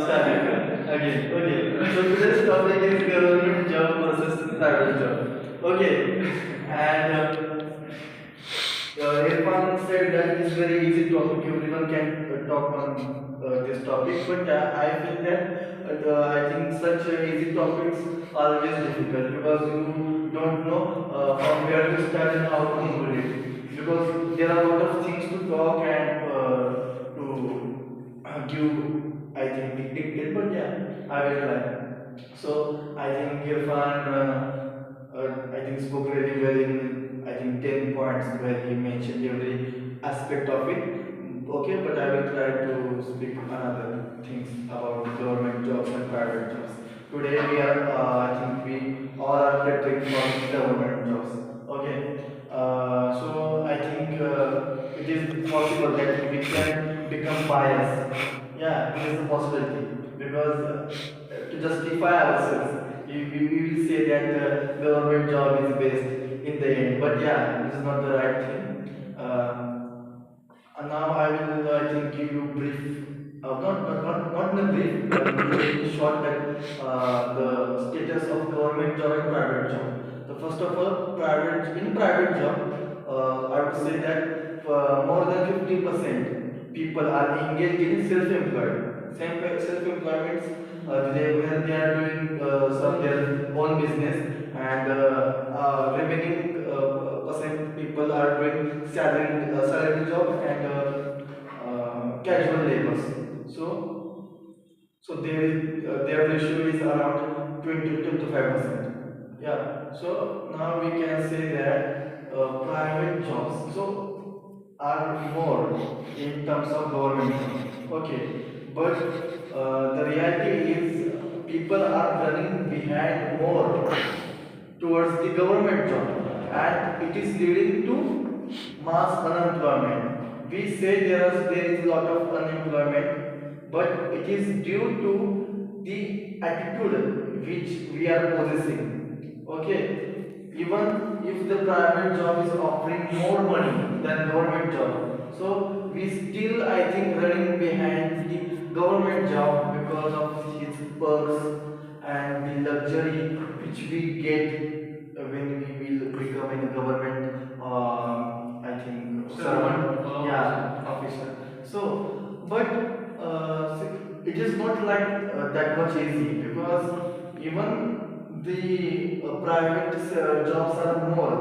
start again. Okay. So today's topic is government job versus private job. Okay. And Irfan said that it's very easy topic. Everyone can talk on this topic, but I feel that I think such easy topics are always difficult because you don't know from where to start and how to conclude it. Because there are a lot of things to talk and to give, I think, dictate. But yeah, I will try. So I think Irfan, I think spoke really well in I think 10 points where he mentioned every aspect of it. Okay, but I will try to speak another things about government jobs and private jobs. Today we are, I think we all are catering for government jobs. Okay, so I think it is possible that we can become biased. Yeah, it is a possibility because to justify ourselves, we will say that government job is best in the end. But yeah, this is not the right thing. Now I will, I think, give you brief, not in a brief, in short that the status of government job and private job. So first of all, private job, I would say that more than 50% people are engaged in self-employed. Self-employments, where they are doing some their own business, and remaining percent people are doing salary job and casual labors. So their ratio is around 20 to 25%. Yeah. So now we can say that private jobs are more in terms of government jobs. Okay. But the reality is people are running behind more towards the government job, and it is leading to mass unemployment. We say there is a lot of unemployment, but it is due to the attitude which we are possessing. Okay, even if the private job is offering more money than government job, so we still, I think, running behind the government job because of its perks and the luxury which we get when we will become in a government, I think, servant, yeah, officer. So, but it is not like that much easy because even the private jobs are more,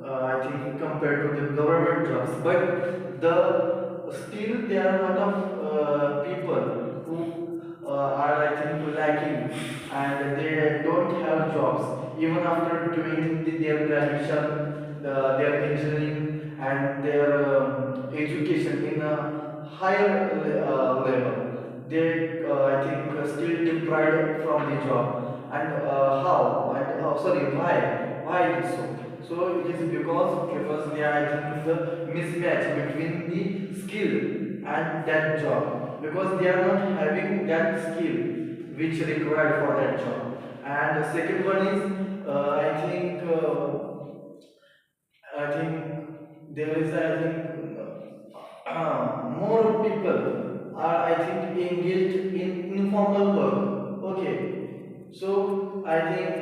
I think, compared to the government jobs. But still there are a lot of people who are, I think, lacking, and they don't have jobs even after doing their graduation, their engineering, and their education in a higher level. They, I think, still deprived from the job. And how? And sorry, why? Why it is so? So it is because they are, I think, the mismatch between the skill and that job, because they are not having that skill which required for that job. And the second one is, I think there is, I think, more people are, I think, engaged in informal work. Okay, so I think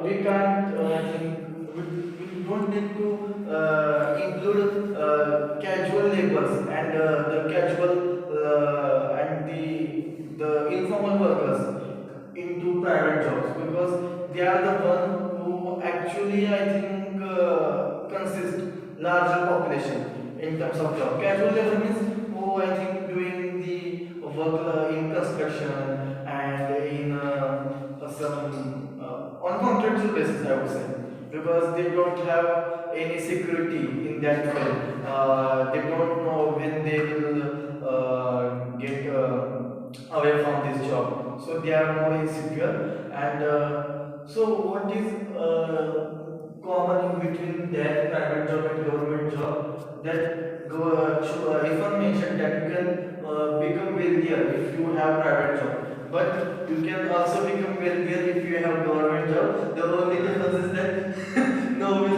we can't, I think, we don't need to include casual labors and the casual and the informal workers into private jobs, because they are the one who actually, I think, consist larger population in terms of job. Casual labor means who, I think, doing the work in construction and in some on contractual basis, I would say, because they don't have any security in that field. They don't know when they will get away from this job, so they are more insecure. And so what is common in between that private job and government job? That if I mentioned that you can become wealthier if you have private job, but you can also become wealthier if you have government job. The only difference is that no one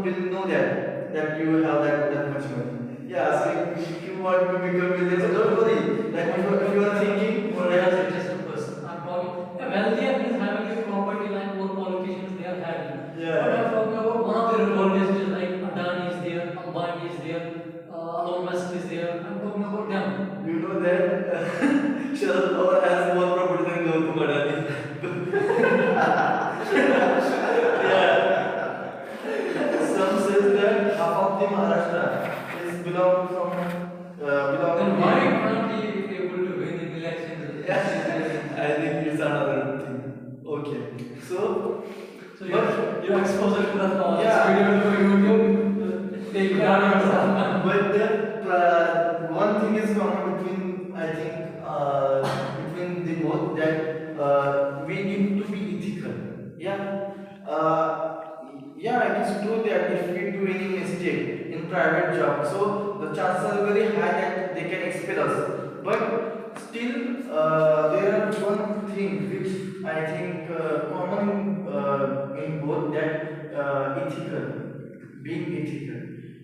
will know that you have that much money. Yeah, so if you want to become wealthier, so don't worry. Like if you are thinking Sharad Pawar has more property than Gautam Adani. Yeah. Some says that half of the Maharashtra is belong from Then belong why to can't he able to win in elections? I think it's another thing. Okay. So, So but your exposure to the yeah. video to YouTube, take it out yourself. But one thing is common between, I think, between the both, that we need to be ethical. Yeah. Yeah, it is true that if we do any mistake in private job, so the chances are very high that they can expel us. But still, there are one thing which I think common in both, that ethical, being ethical,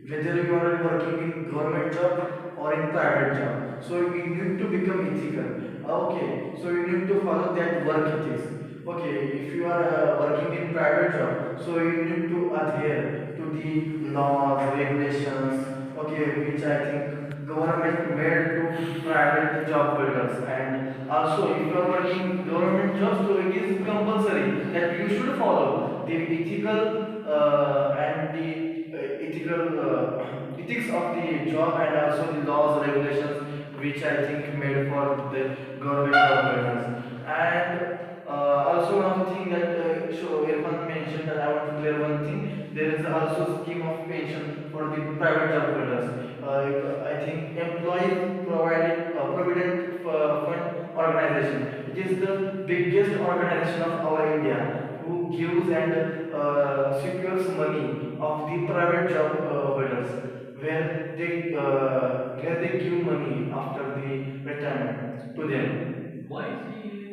whether you are working in government job or in private job, so you need to become ethical. Okay, so you need to follow that work ethics. Okay, if you are working in private job, so you need to adhere to the laws, regulations, okay, which I think government made to private job holders. And also, if you are working government job, so it is compulsory that you should follow the ethical and the ethical ethics of the job, and also the laws, regulations, which I think made for the government job holders. And also one of the thing that so Irfan mentioned, that I want to clear one thing. There is also scheme of pension for the private job holders. I think employees provided provident fund organization. It is the biggest organization of our India, who gives and secures money of the private job holders, where they give money after the retirement to them. Why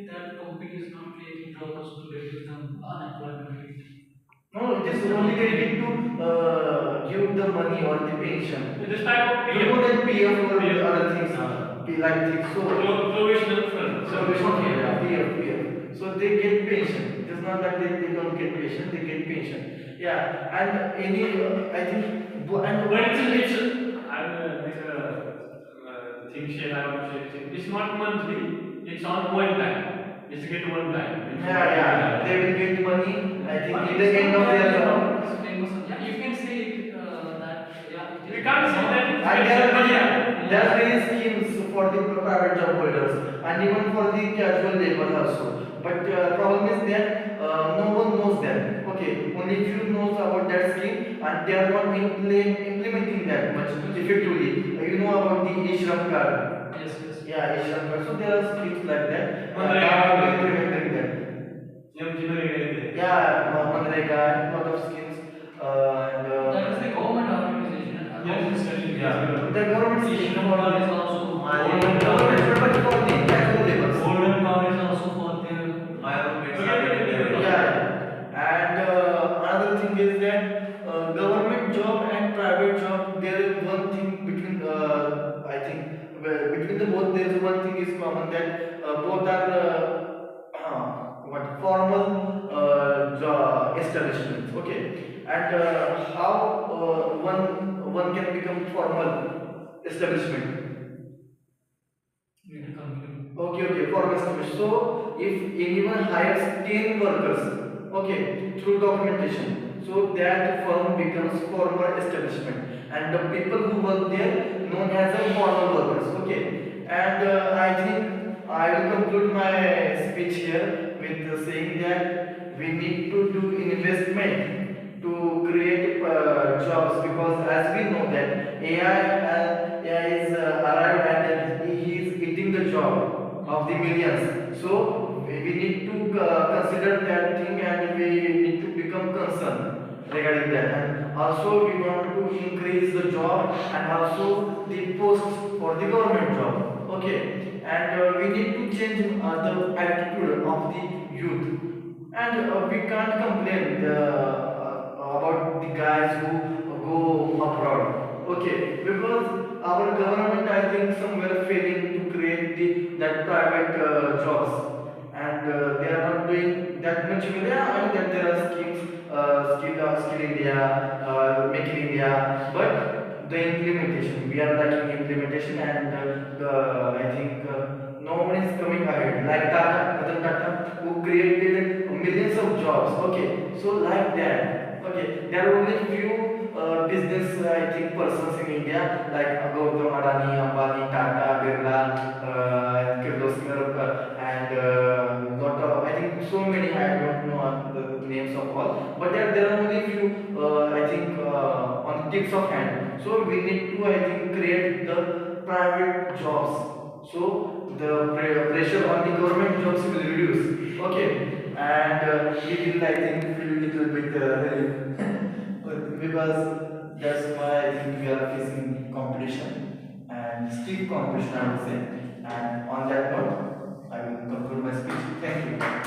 that company is not creating jobs to reduce the unemployment rate? No, it is only dedicated to give the money or the pension. This type of You know that PF or PF. other things, like things. So, Provisional fund. provision, yeah, PF. So they get pension. It is not that they don't get pension, they get pension. Yeah, and any, I think, and But it's thing share I want to share. It's not monthly. It's on one time. It's get one time. yeah, they will get money, I think, in the end of their job. Yeah, you can say it, that, yeah, it is. We can't say that it's And there are yeah. there are various schemes for the private job holders, and even for the casual labor also. But problem is that no one knows that. Okay, only few knows about that scheme, and they are not implementing that much effectively. You know about the e-shram card. Yes, yes. Yeah, e-shram card. So there are schemes like that. Manrega. Now we are implementing that. Yeah, Manrega, lot of schemes. And That is the government organization. the government scheme for Card is also government for the casual laborers. golden card is also for the Yeah, and another thing is that government job and private job, there is one thing between, I think, between the both, there is one thing is common, that both are what formal job establishments. Okay, and how one can become formal establishment. need to conclude. Okay, for estimation. So, if anyone hires 10 workers, okay, through documentation, so that firm becomes formal establishment, and the people who work there known as a formal workers. Okay, and I think I will conclude my speech here with saying that we need to do investment to create jobs, because as we know that AI is arrived, and he is eating the job of the millions. So we need to consider that thing, and we need to become concerned regarding that. And also we want to increase the job, and also the posts for the government job. Okay, and we need to change the attitude of the youth, and we can't complain about the guys who go abroad. Okay, because our government, I think, somewhere failing to create that private jobs, and they are not doing that much. Yeah, I know that there are schemes, skill India, Make in India, but the implementation. We are lacking implementation, and I think no one is coming ahead. Like Tata, Ratan Tata, who created millions of jobs. Okay, so like that. Okay, there are only few business I think persons in India like Gautam Adani, Ambani, Tata, Birla, Kirloskar, and lot of I think so many I don't know the names of all, but there are only few I think on the tips of hand. So we need to I think create the private jobs. So the pressure on the government jobs will reduce. Okay, and we will I think feel little bit relief. But because that's why I think we are facing competition and stiff competition I would say. And on that note, I will conclude my speech. Thank you.